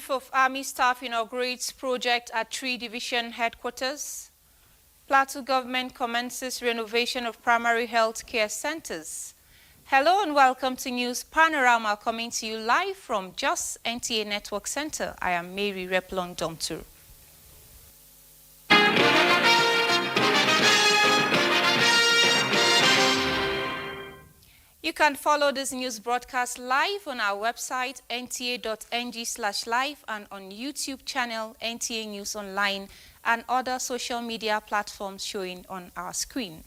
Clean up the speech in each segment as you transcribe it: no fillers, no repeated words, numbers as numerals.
Chief of Army Staff inaugurates project at 3 Division Headquarters. Plateau government commences renovation of primary health care centers. Hello and welcome to News Panorama, coming to you live from Jos NTA Network Center. I am Mary Replon Domtur. You can follow this news broadcast live on our website nta.ng/live and on YouTube channel NTA News Online and other social media platforms showing on our screen.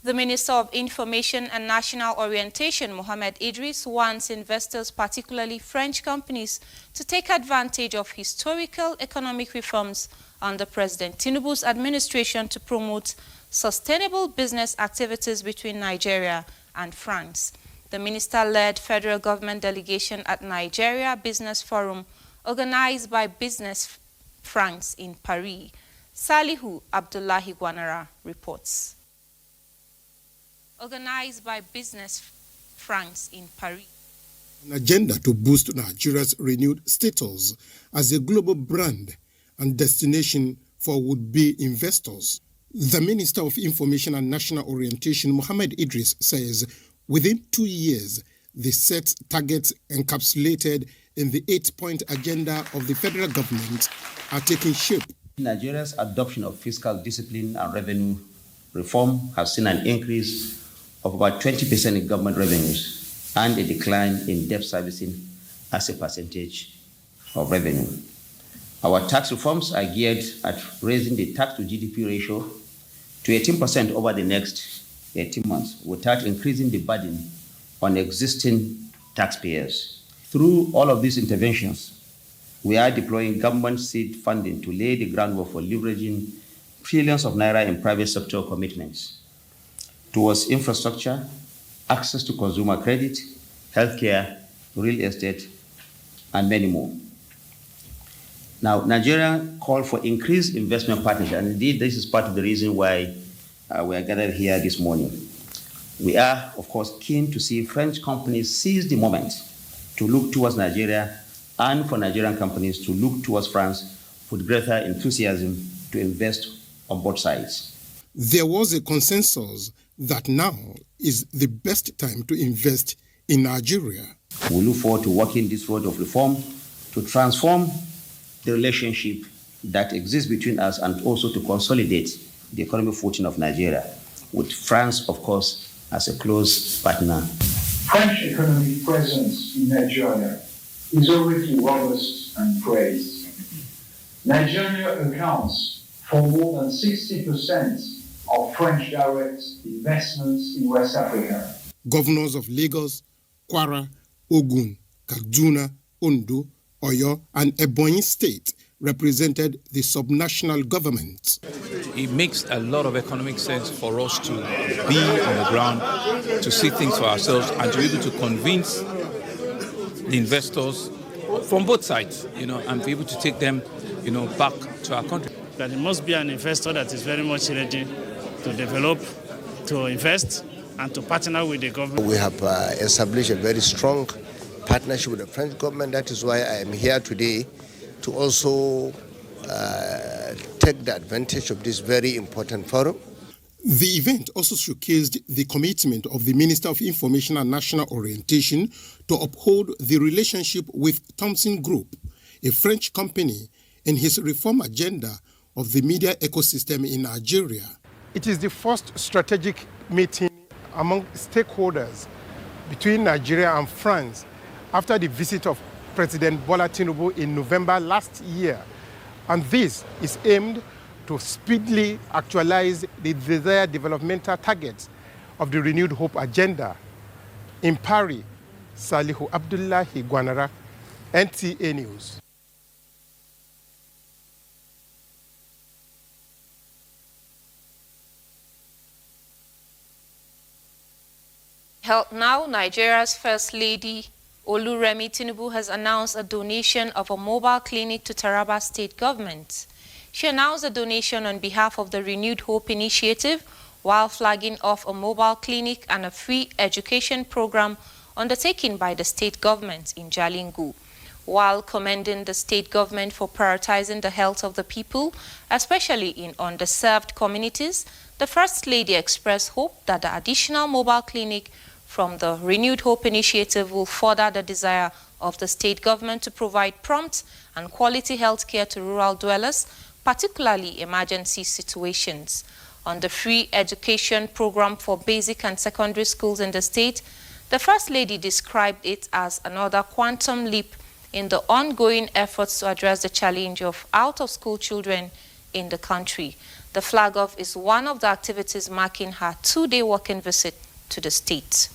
The Minister of Information and National Orientation, Mohammed Idris, wants investors, particularly French companies, to take advantage of historical economic reforms under President Tinubu's administration to promote sustainable business activities between Nigeria and France. The minister-led federal government delegation at Nigeria Business Forum, organized by Business France in Paris. Salihu Abdullahi Gwanara reports. Organized by Business France in Paris. An agenda to boost Nigeria's renewed status as a global brand and destination for would-be investors. The Minister of Information and National Orientation, Mohammed Idris, says within 2 years, the set targets encapsulated in the 8-point agenda of the federal government are taking shape. Nigeria's adoption of fiscal discipline and revenue reform has seen an increase of about 20% in government revenues and a decline in debt servicing as a percentage of revenue. Our tax reforms are geared at raising the tax to GDP ratio to 18% over the next 18 months without increasing the burden on existing taxpayers. Through all of these interventions, we are deploying government seed funding to lay the groundwork for leveraging trillions of naira in private sector commitments towards infrastructure, access to consumer credit, healthcare, real estate, and many more. Now, Nigeria called for increased investment partnership, and indeed this is part of the reason why we are gathered here this morning. We are, of course, keen to see French companies seize the moment to look towards Nigeria and for Nigerian companies to look towards France with greater enthusiasm to invest on both sides. There was a consensus that now is the best time to invest in Nigeria. We look forward to walking this road of reform to transform the relationship that exists between us and also to consolidate the economic footing of Nigeria, with France, of course, as a close partner. French economic presence in Nigeria is already robust and praised. Nigeria accounts for more than 60% of French direct investments in West Africa. Governors of Lagos, Kwara, Ogun, Kaduna, Ondo, Oyo, and Ebonyi State represented the subnational government. It makes a lot of economic sense for us to be on the ground, to see things for ourselves, and to be able to convince the investors from both sides, and be able to take them, back to our country. That it must be an investor that is very much ready to develop, to invest, and to partner with the government. We have established a very strong partnership with the French government. That is why I am here today to also take the advantage of this very important forum. The event also showcased the commitment of the Minister of Information and National Orientation to uphold the relationship with Thomson Group, a French company, in his reform agenda of the media ecosystem in Nigeria. It is the first strategic meeting among stakeholders between Nigeria and France after the visit of President Bola Tinubu in November last year. And this is aimed to speedily actualize the desired developmental targets of the Renewed Hope agenda. In Paris, Salihu Abdullahi Gwanara, NTA News. Held now, Nigeria's First Lady Oluremi Tinubu has announced a donation of a mobile clinic to Taraba State Government. She announced a donation on behalf of the Renewed Hope Initiative while flagging off a mobile clinic and a free education program undertaken by the state government in Jalingo. While commending the state government for prioritizing the health of the people, especially in underserved communities, the First Lady expressed hope that the additional mobile clinic from the Renewed Hope initiative will further the desire of the state government to provide prompt and quality health care to rural dwellers, particularly emergency situations. On the free education program for basic and secondary schools in the state, the First Lady described it as another quantum leap in the ongoing efforts to address the challenge of out-of-school children in the country. The flag-off is one of the activities marking her two-day working visit to the state.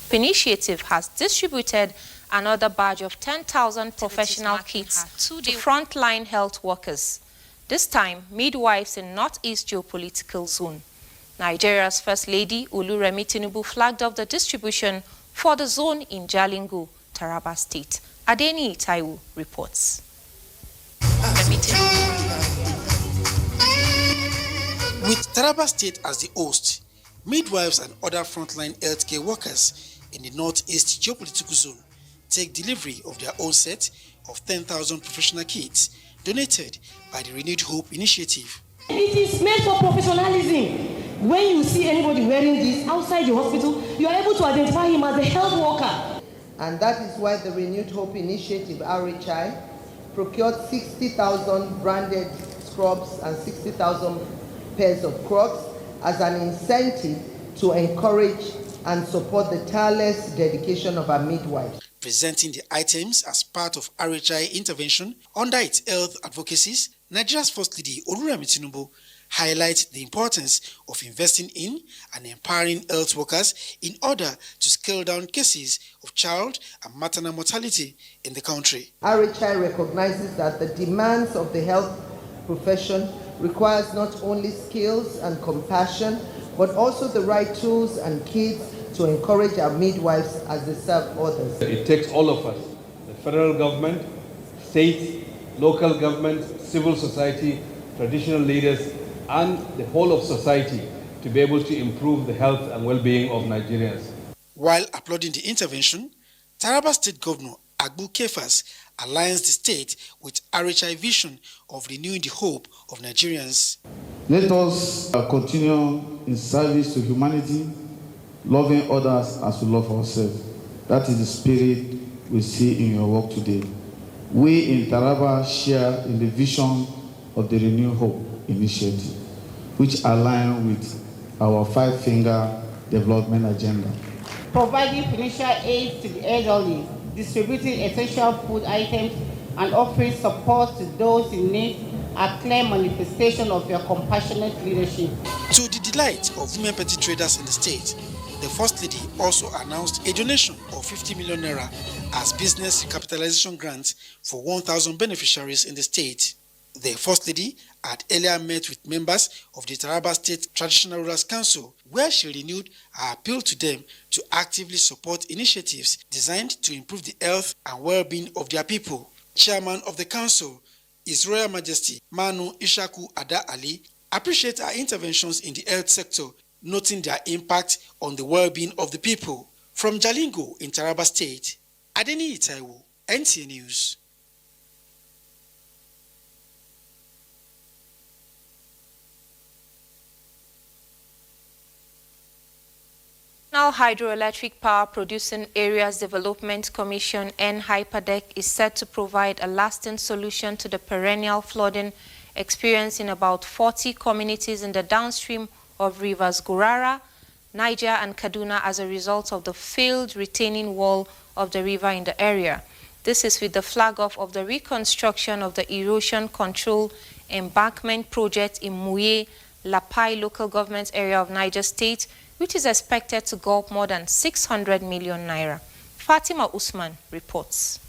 The initiative has distributed another batch of 10,000 professional kits to frontline health workers, this time midwives in Northeast Geopolitical Zone. Nigeria's First Lady, Oluremi Tinubu, flagged off the distribution for the zone in Jalingo, Taraba State. Adeni Itaiwu reports. With Taraba State as the host, midwives and other frontline healthcare workers in the Northeast Geopolitical Zone take delivery of their own set of 10,000 professional kits donated by the Renewed Hope initiative. It is made for professionalism. When you see anybody wearing this outside the hospital, you are able to identify him as a health worker. And that is why the Renewed Hope initiative, RHI, procured 60,000 branded scrubs and 60,000 pairs of Crocs as an incentive to encourage and support the tireless dedication of our midwives. Presenting the items as part of RHI intervention under its health advocacies, Nigeria's First Lady Oluremi Tinubu highlights the importance of investing in and empowering health workers in order to scale down cases of child and maternal mortality in the country. RHI recognizes that the demands of the health profession requires not only skills and compassion, but also the right tools and kits to encourage our midwives as they serve others. It takes all of us, the federal government, states, local governments, civil society, traditional leaders, and the whole of society to be able to improve the health and well-being of Nigerians. While applauding the intervention, Taraba State Governor Agbu Kefas aligns the state with RHI vision of renewing the hope of Nigerians. Let us continue in service to humanity, loving others as we love ourselves. That is the spirit we see in your work today. We in Taraba share in the vision of the Renew Hope initiative, which align with our 5-finger development agenda. Providing financial aid to the elderly, distributing essential food items, and offering support to those in need are clear manifestation of your compassionate leadership. To the delight of women petty traders in the state, the First Lady also announced a donation of 50 million naira as business recapitalization grants for 1,000 beneficiaries in the state. The First Lady had earlier met with members of the Taraba State Traditional Rulers Council, where she renewed her appeal to them to actively support initiatives designed to improve the health and well-being of their people. Chairman of the council, His Royal Majesty Manu Ishaku Ada Ali, appreciates her interventions in the health sector, noting their impact on the well-being of the people. From Jalingo in Taraba State, Adeni Itaiwu, NTA News. National Hydroelectric Power Producing Areas Development Commission (NHYPADEC) is set to provide a lasting solution to the perennial flooding experienced in about 40 communities in the downstream of rivers Gurara, Niger and Kaduna as a result of the failed retaining wall of the river in the area. This is with the flag-off of the reconstruction of the erosion control embankment project in Muye, Lapai local government area of Niger State, which is expected to go up more than 600 million naira. Fatima Usman reports.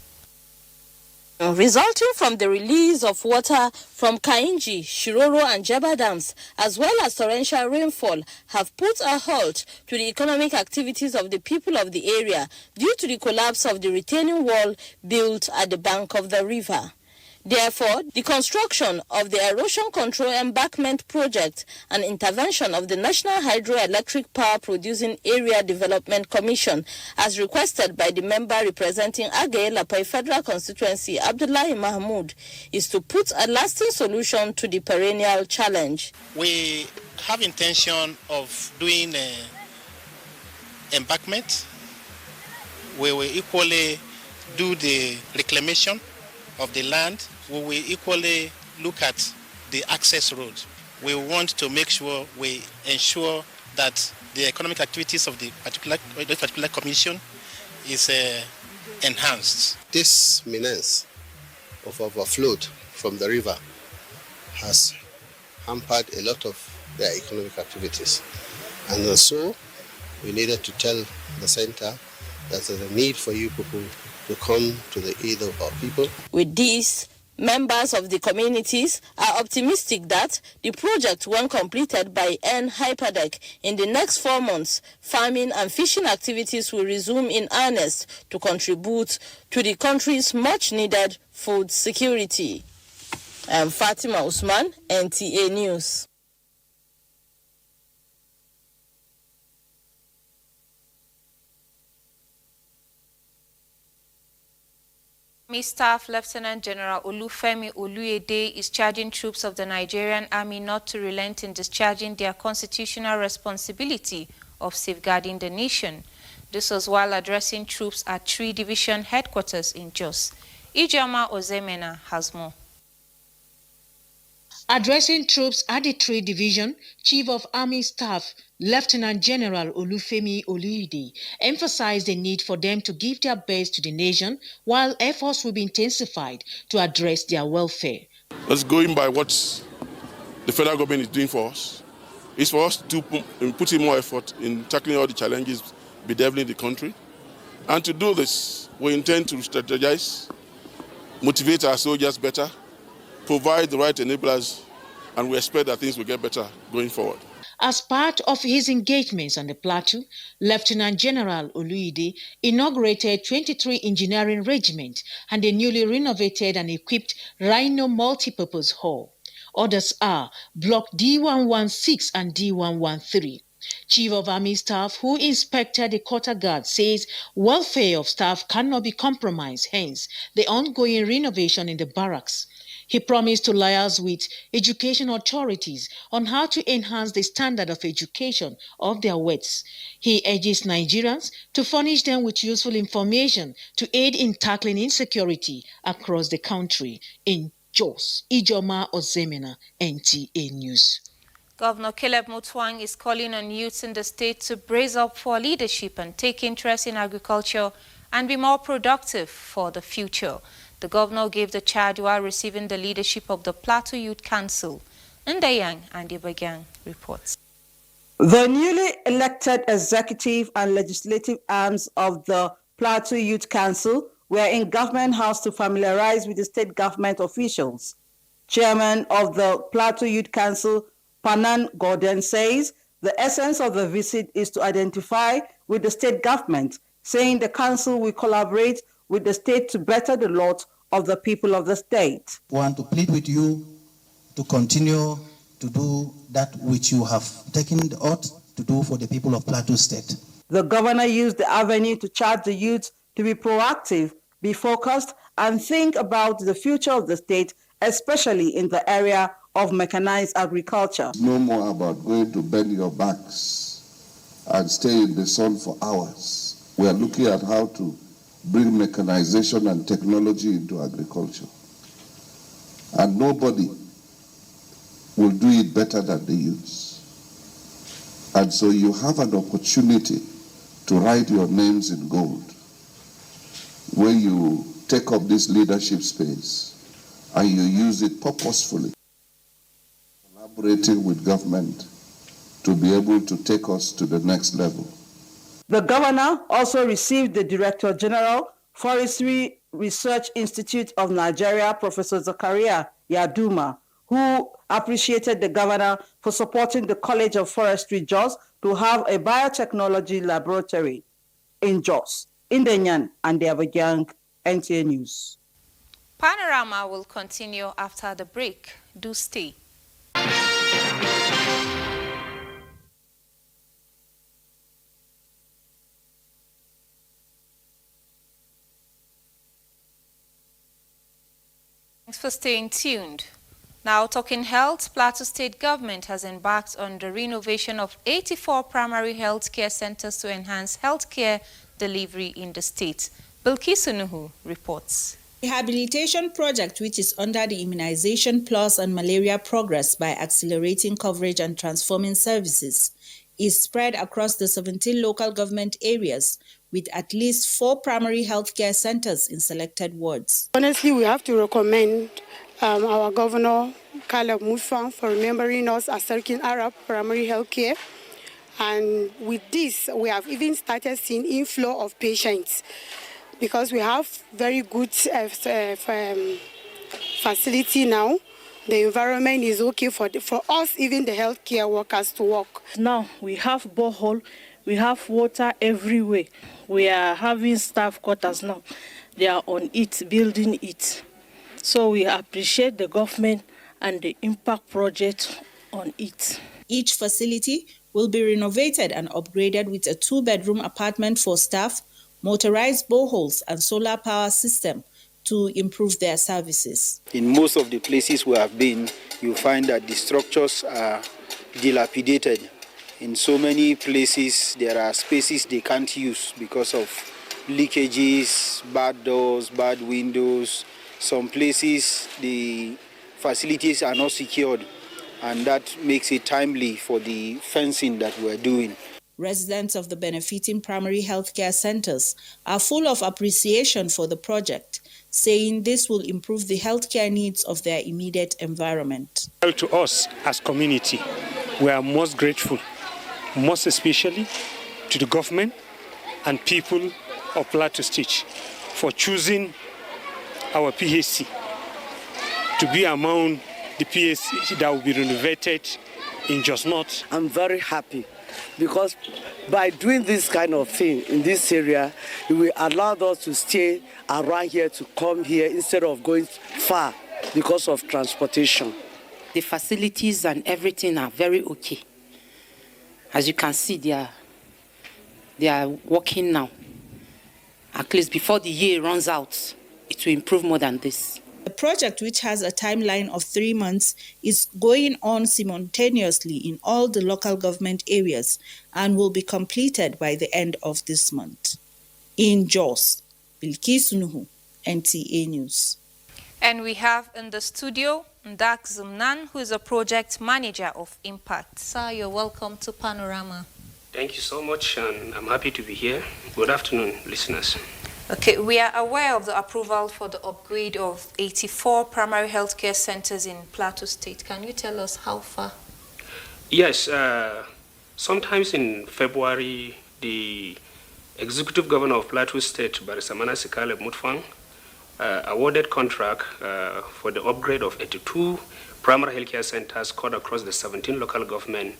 Resulting from the release of water from Kainji, Shiroro and Jaba dams, as well as torrential rainfall, have put a halt to the economic activities of the people of the area due to the collapse of the retaining wall built at the bank of the river. Therefore, the construction of the Erosion Control Embankment Project and intervention of the National Hydroelectric Power Producing Area Development Commission, as requested by the member representing Agay-Lapai Federal Constituency, Abdullahi Mahmoud, is to put a lasting solution to the perennial challenge. We have intention of doing embankment. We will equally do the reclamation of the land. We will equally look at the access road. We want to make sure we ensure that the economic activities of the particular commission is enhanced. This menace of overflow from the river has hampered a lot of their economic activities. And so we needed to tell the center that there's a need for you people to come to the aid of our people. With this, members of the communities are optimistic that the project, when completed by Hyperdeck in the next 4 months, farming and fishing activities will resume in earnest to contribute to the country's much-needed food security. I am Fatima Usman, NTA News. Army Staff Lieutenant General Olufemi Oluyede is charging troops of the Nigerian Army not to relent in discharging their constitutional responsibility of safeguarding the nation. This was while addressing troops at 3 Division headquarters in Jos. Ijoma Ozemena has more. Addressing troops at the 3 Division, Chief of Army Staff Lieutenant General Olufemi Oluyede emphasized the need for them to give their best to the nation, while efforts will be intensified to address their welfare. Let's go in by what the federal government is doing for us. It's for us to put in more effort in tackling all the challenges bedeviling the country. And to do this, we intend to strategize, motivate our soldiers better, provide the right enablers, and we expect that things will get better going forward. As part of his engagements on the plateau, Lieutenant General Oluyede inaugurated 23 engineering regiment and a newly renovated and equipped Rhino multipurpose hall. Others are Block D116 and D113. Chief of Army Staff, who inspected the quarter guard, says welfare of staff cannot be compromised, hence the ongoing renovation in the barracks. He promised to liaise with education authorities on how to enhance the standard of education of their vets. He urges Nigerians to furnish them with useful information to aid in tackling insecurity across the country. In Jos, Ijoma Ozemena, NTA News. Governor Caleb Mutwang is calling on youths in the state to brace up for leadership and take interest in agriculture and be more productive for the future. The governor gave the charge while receiving the leadership of the Plateau Youth Council. Ndayang and Ibagang reports. The newly elected executive and legislative arms of the Plateau Youth Council were in Government House to familiarize with the state government officials. Chairman of the Plateau Youth Council, Panan Gordon, says the essence of the visit is to identify with the state government, saying the council will collaborate with the state to better the lot of the people of the state. I want to plead with you to continue to do that which you have taken the oath to do for the people of Plateau State. The governor used the avenue to charge the youth to be proactive, be focused, and think about the future of the state, especially in the area of mechanized agriculture. No more about going to bend your backs and stay in the sun for hours. We are looking at how to bring mechanization and technology into agriculture. And nobody will do it better than the youths. And so you have an opportunity to write your names in gold when you take up this leadership space and you use it purposefully, collaborating with government to be able to take us to the next level. The governor also received the Director General, Forestry Research Institute of Nigeria, Professor Zakaria Yaduma, who appreciated the governor for supporting the College of Forestry Jos to have a biotechnology laboratory in Jos. Indenyan and Abuja, NTA News. Panorama will continue after the break. Do stay. Thanks for staying tuned. Now, talking health, Plateau State government has embarked on the renovation of 84 primary health care centers to enhance healthcare delivery in the state. Bilkisu Nuhu reports. Rehabilitation project, which is under the Immunization Plus and Malaria Progress by accelerating coverage and transforming services, is spread across the 17 local government areas with at least 4 primary health care centers in selected wards. Honestly, we have to recommend our Governor, Caleb Mutfwang, for remembering us as Serkin Arab Primary Health Care. And with this, we have even started seeing inflow of patients because we have very good facility now. The environment is okay for us, even the healthcare workers, to work. Now we have borehole, we have water everywhere. We are having staff quarters now. They are on it, building it. So we appreciate the government and the impact project on it. Each facility will be renovated and upgraded with a 2-bedroom apartment for staff, motorized boreholes and solar power system to improve their services. In most of the places we have been, you find that the structures are dilapidated. In so many places, there are spaces they can't use because of leakages, bad doors, bad windows. Some places, the facilities are not secured, and that makes it timely for the fencing that we're doing. Residents of the benefiting primary health care centers are full of appreciation for the project, saying this will improve the healthcare needs of their immediate environment. To us as community, we are most grateful, most especially to the government and people of Plateau State for choosing our PHC to be among the PHC that will be renovated in Just North. I'm very happy because by doing this kind of thing in this area, it will allow us to stay around here, to come here instead of going far because of transportation. The facilities and everything are very okay. As you can see, they are working now. At least before the year runs out, it will improve more than this. The project, which has a timeline of 3 months, is going on simultaneously in all the local government areas and will be completed by the end of this month. In Jos, Bilkisu Nuhu, NTA News. And we have in the studio Ndak Zumnan, who is a project manager of Impact. Sir, you're welcome to Panorama. Thank you so much, and I'm happy to be here. Good afternoon, listeners. Okay, we are aware of the approval for the upgrade of 84 primary healthcare centers in Plateau State. Can you tell us how far? Yes, sometimes in February, the Executive Governor of Plateau State, Barrister Caleb Mutfwang, awarded contract for the upgrade of 82 primary healthcare centers cut across the 17 local government.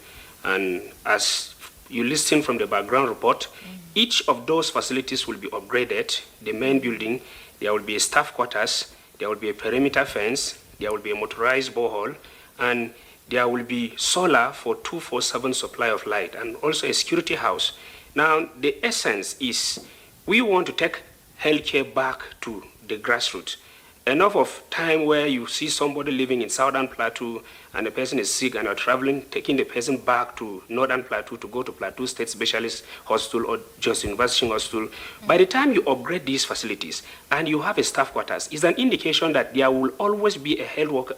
And as you listen from the background report, each of those facilities will be upgraded. The main building, there will be a staff quarters, there will be a perimeter fence, there will be a motorized borehole, and there will be solar for 24/7 supply of light, and also a security house. Now, the essence is we want to take healthcare back to the grassroots. Enough of time where you see somebody living in Southern Plateau and the person is sick and you're traveling, taking the person back to Northern Plateau to go to Plateau State Specialist Hospital or just University Hospital. By the time you upgrade these facilities and you have a staff quarters, it's an indication that there will always be a health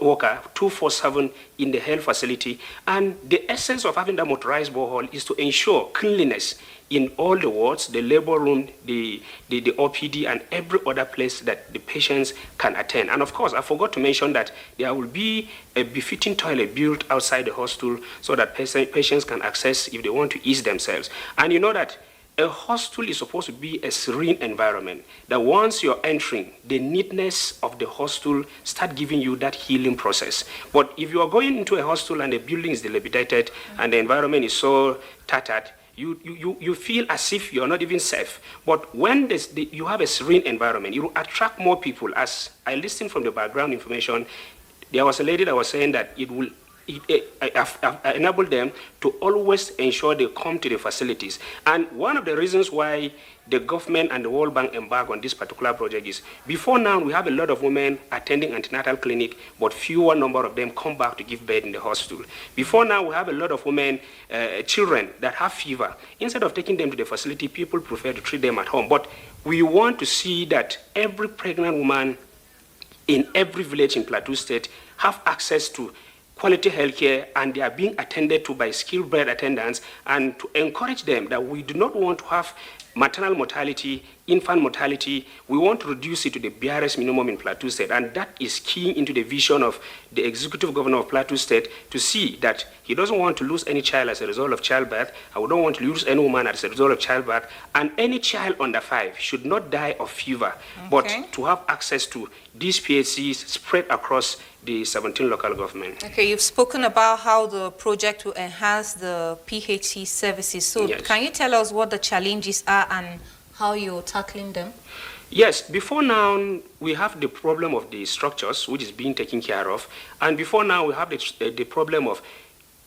worker 24/7 in the health facility. And the essence of having that motorized borehole is to ensure cleanliness in all the wards, the labor room, the OPD, and every other place that the patients can attend. And of course, I forgot to mention that there will be a befitting toilet built outside the hospital so that patients can access if they want to ease themselves. And you know that a hostel is supposed to be a serene environment, that once you're entering, the neatness of the hostel start giving you that healing process. But if you are going into a hostel and the building is dilapidated and the environment is so tattered, you feel as if you're not even safe. But when you have a serene environment, you attract more people. As I listened from the background information, there was a lady that was saying that it will enable them to always ensure they come to the facilities. And one of the reasons why the government and the World Bank embark on this particular project is, before now, we have a lot of women attending antenatal clinic, but fewer number of them come back to give birth in the hospital. Before now, we have a lot of women, children that have fever. Instead of taking them to the facility, people prefer to treat them at home. But we want to see that every pregnant woman in every village in Plateau State have access to quality healthcare, and they are being attended to by skilled birth attendants, and to encourage them that we do not want to have maternal mortality, infant mortality. We want to reduce it to the barest minimum in Plateau State, and that is key into the vision of the executive governor of Plateau State, to see that he doesn't want to lose any child as a result of childbirth, and we don't want to lose any woman as a result of childbirth, and any child under 5 should not die of fever, but to have access to these PHCs spread across the 17 local government. Okay, you've spoken about how the project will enhance the PHC services. So can you tell us what the challenges are and how you're tackling them? Yes, before now, we have the problem of the structures, which is being taken care of. And before now, we have the problem of,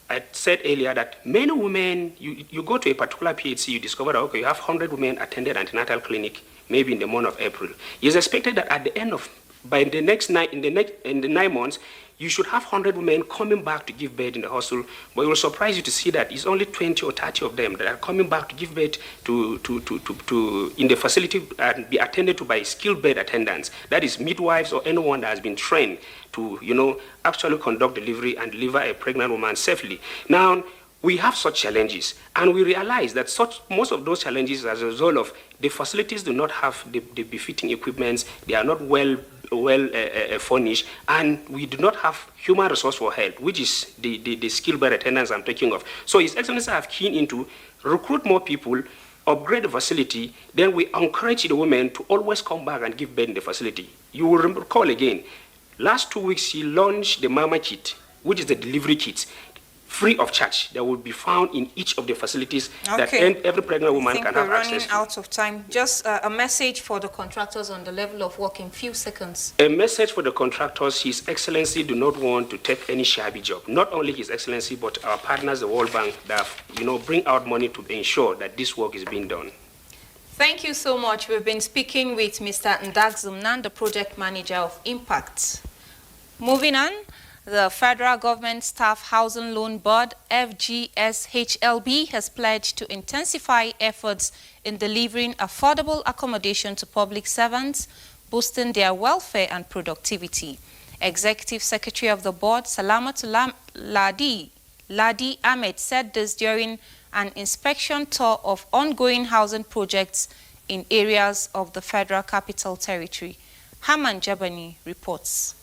I said earlier that many women, you go to a particular PHC, you discover that, okay, you have 100 women attended antenatal clinic, maybe in the month of April. It's expected that at the end of, by the next in the 9 months, you should have 100 women coming back to give birth in the hospital, but it will surprise you to see that it's only 20 or 30 of them that are coming back to give birth in the facility and be attended to by skilled birth attendants. That is midwives or anyone that has been trained to, actually conduct delivery and deliver a pregnant woman safely. Now, we have such challenges, and we realize that most of those challenges are as a result of the facilities do not have the befitting equipments, they are not well furnished, and we do not have human resource for health, which is the skilled birth attendants I'm talking of. So His Excellency have keen into recruit more people, upgrade the facility, then we encourage the women to always come back and give birth in the facility. You will recall again, last 2 weeks he launched the Mama Kit, which is the delivery kit, free of charge, that will be found in each of the facilities that every pregnant woman can have access to. We're running out of time. Just a message for the contractors on the level of work in few seconds. A message for the contractors: His Excellency do not want to take any shabby job. Not only His Excellency, but our partners, the World Bank, that bring out money to ensure that this work is being done. Thank you so much. We've been speaking with Mr. Ndagzumnan, the project manager of Impact. Moving on. The Federal Government Staff Housing Loan Board, FGSHLB, has pledged to intensify efforts in delivering affordable accommodation to public servants, boosting their welfare and productivity. Executive Secretary of the board, Salamatu Ladi Ahmed, said this during an inspection tour of ongoing housing projects in areas of the Federal Capital Territory. Haman Jabani reports.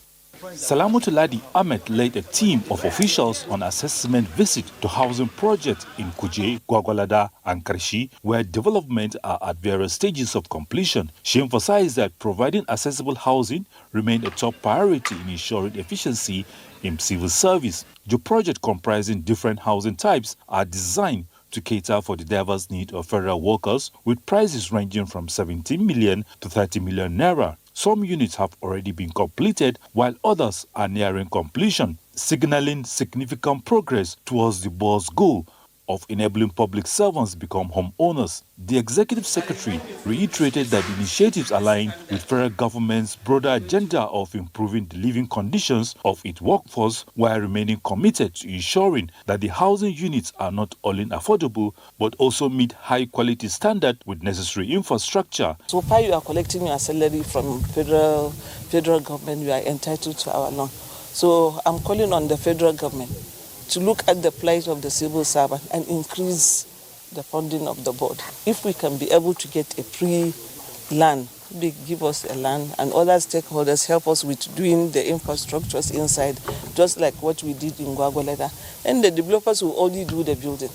Salamatu Ladi Ahmed led a team of officials on assessment visit to housing projects in Kuje, Gwagwalada and Karshi, where development are at various stages of completion. She emphasized that providing accessible housing remained a top priority in ensuring efficiency in civil service. The project, comprising different housing types, are designed to cater for the diverse needs of federal workers, with prices ranging from 17 million to 30 million naira. Some units have already been completed, while others are nearing completion, signaling significant progress towards the board's goal of enabling public servants become homeowners. The Executive Secretary reiterated that the initiatives align with federal government's broader agenda of improving the living conditions of its workforce, while remaining committed to ensuring that the housing units are not only affordable but also meet high-quality standards with necessary infrastructure. So far you are collecting your salary from federal government, you are entitled to our loan. So I'm calling on the federal government to look at the plight of the civil servant and increase the funding of the board. If we can be able to get a pre-land, they give us a land, and other stakeholders help us with doing the infrastructures inside, just like what we did in Gwagwalada. And the developers will only do the building.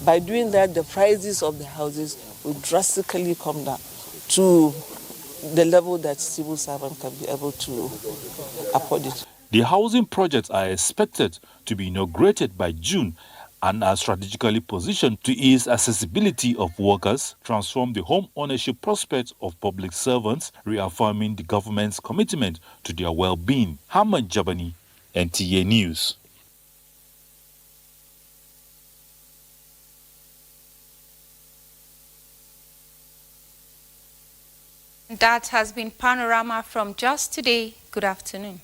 By doing that, the prices of the houses will drastically come down to the level that civil servant can be able to afford it. The housing projects are expected to be inaugurated by June and are strategically positioned to ease accessibility of workers, transform the home ownership prospects of public servants, reaffirming the government's commitment to their well-being. Hamad Jabani, NTA News. That has been Panorama from Just Today. Good afternoon.